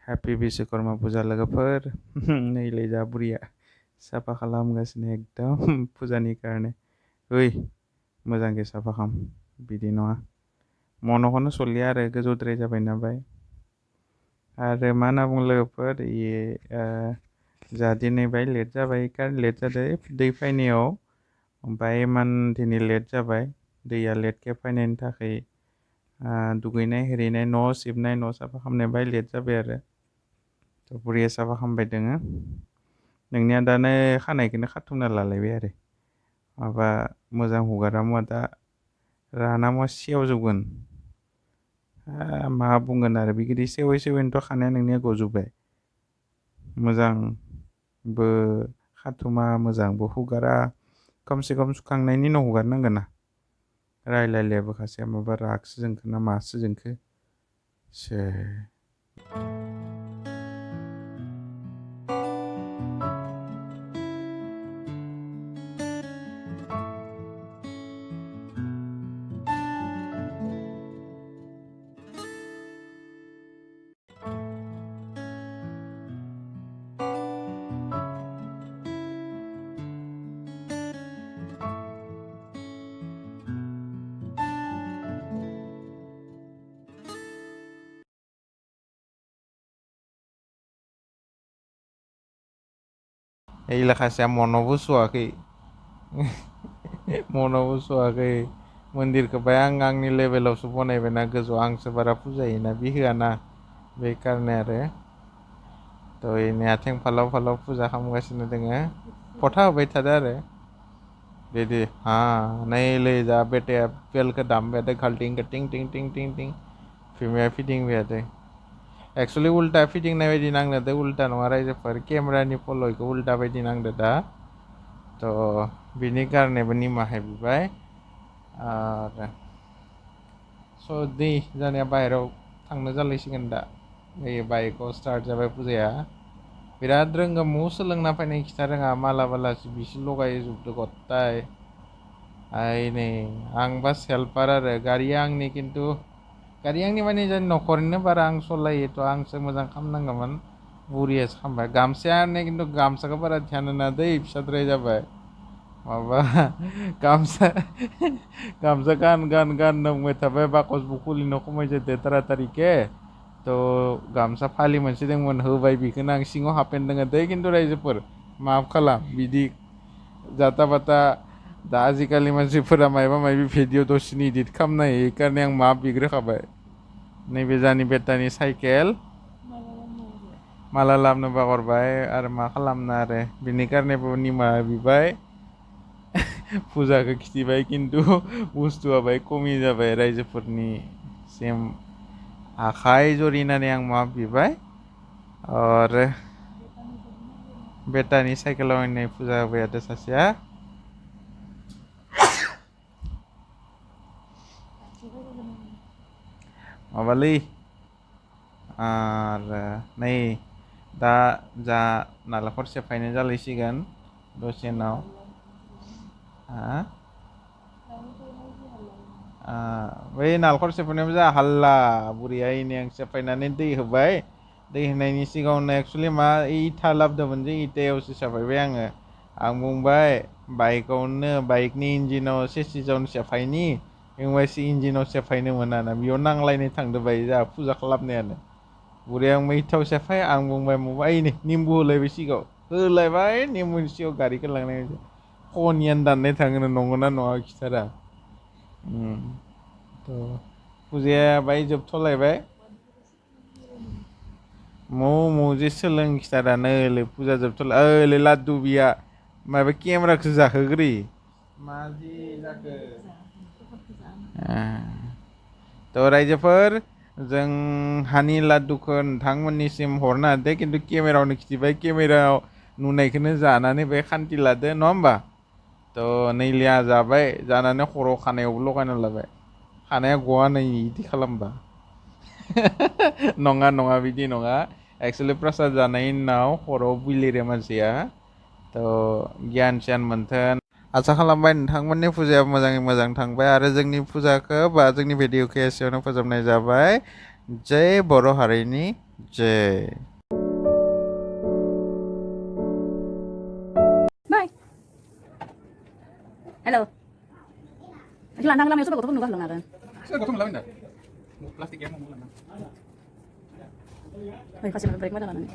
Happy Wiswakarma Puja लोगोफोर नैलै जा बुरिया साफा खालामगासिनो एकदम फुजानि कारणे ओइ मोजांखे साफा खाम बिदि नङा मन'खौनो सलिया आरो गोजौद्राय जाबाय नालाय आरो मा होनना बुङो लोगोफोर जा दिनै बाय लेट जाबाय कार लेट जादों दै फैनायाव ओमफ्राय इमान दिनै लेट जाबाय दैया लेटके फैनायनि थाखाय दुगैनाय हेरिनाय न' सिबनाय न' साफा खालामनाय बाय लेट जाबाय आरो बुरिया साफा खालामबाय दोङो नोंनिया दानो खानायखौनो खाथुमना लालायबाय आरो माबा मोजां हुगारा मुवा दा राना मुवा सेवजोबगोन मा बुंगोन आरो बिदि सेवै सेवैनोथ' खानाया नोंनिया गजोब्बाय मोजांबो खाथुमा मोजांबो हुगारा खमसे खम सुखांनायनि उनाव हुगारनांगोन ना रायलायलायाबो खासेया माबा रागसो जोंखो ना मासो जोंखो से Eilah kasih monobu suakai monobu suakai मन्दिर के आं आंनि लेभेलावसो बनायबायना गोजौ आंसो बारा फुजायोना बि होआना बे कारने आरो थ' इनि आथिं फालाव फालाव फुजा खालामगासिनो दोङो फथा होबाय थादो आरो बिदि नैलै जा बेटाया बेलखौ दामबाय थादो घाल्टिं टिं टिं टिं टिं टिं बिमाया फिदिंबाय थादो एक्सुअलि उल्टा फिदिंनाय बायदि नांदो दे उल्टा नङा रायजोफोर केमेरानि फल'खौ उल्टा बायदि नांदो दा थ' बिनि कारनेबो निमाहा बिबाय आरो स' दै जानाया बाहेरायाव थांनो जालायसिगोन दा नै बाइकआव स्टार्ट जाबाय फुजाया बिराद रोंगौ मु सोलोंना फैनाय खिथा रोङा माला बालासो बिसो लगायजोबदो गत्ताय नै आं बास हेल्पार आरो गारिया आंनि खिन्थु गारिया आंनि माने जों न'खरनिनो बारा आं सलायोथ' आंसो मोजां खालामनांगौमोन बुरियासो खालामबाय गामसाया खिन्थु गामसाखौ बारा ध्यान होना दै फिसाद्राय जाबाय माबा गामसा गान गान गान बुंबाय थाबाय बाकसबो खुलिनो खमायजोबदो तारातारिके थ' गामसा फालि मोनसे दंमोन होबाय बेखौनो आं सिङाव हाफपेन्ट दोङो दै खिन्थु रायजोफोर माफ खालाम बिदि जाता बाता दा आजिखालि मानसिफोरा मायबा मायबि भिडिअ दसेनि इदिट खालामनो हायो इखारने आं माफ बिग्रोखाबाय नैबे जानि बेटानि साइकेल माला लाबोनो बावगारबाय आरो मा खालामनो आरो बिनि कारनेबो निमाहा बिबाय फुजाखौ खिथिबाय खिन्थु बुस्थुआ बाय खमि जाबाय रायजोफोरनि सिम आखाइ जरिनानै आं माफ बिबाय आरो बेटानि साइकेलाव होनाय फुजा होबाय थादो सासेया माबालै आरो नै दा जा नालेंखर सेफायनो जालायसिगोन दसे उनाव बै नालेंखर सेफायनायावबो जा हाल्ला बुरिया इनै आं सेफायनानै दै होबाय दै होनायनि सिगाङावनो एक्सुवेलि मा इथा लाबोदोंमोन जे इथायावसो सेफायबाय आं बुंबाय बाइकनि इन्जिनाव सेसिसावनो सेफायनि ओमफ्रायसो इन्जिनाव सेफायनो मोनाना बेयाव नांलायनो थांदो बाय जोंहा फुजा खालामनायानो बुरिया इथायाव सेफाय आं बुंबाय मबा नै निम्बु होलायबाय सिगाङाव होलायबाय निम्बुनि सिगाङाव गारिखौ लांनाय खनियानो दाननाय थाङो नंगौना नङा खिथारा थ' फुजाया बाय जोबथ'लायबाय मुजे सोलों खिथारा नैलै फुजा जोबथ'लाय ओइलै लादु बिया माबा केमेराखौ जाहोग्रोयो मा जि जाखो थ' रायजोफोर जोंहानि लादुखौ नोंथांमोननिसिम हरनो हादों खिन्थु केमेरायावनो खिथिबाय केमेरायाव नुनायखौनो जानानै बे खान्थि लादो नङा होमबा थ' नैलिया जाबाय जानानै खर' खानायावबो लगायना लाबाय खानाया गवा नै इदि खालामबा नङा बिदि नङा एक्सुवेलि प्रसाद जानायनि उनाव खर'आव बिलिरो मानसिया थ' गियान सियान मोन्थों आसा खालामबाय नोंथांमोननि फुजाया मोजाङै मोजां थांबाय आरो जोंनि फुजाखौ बा जोंनि भिडिअखौ एसेयावनो फोजोबनाय जाबाय जय बर' हारिनि J. Bye. Hello. Gelandang lang yung gotong nunggu lang natin. Saya gotong lawin dah. Plastik yang mau. Ay, kasi mag-break mo na lang.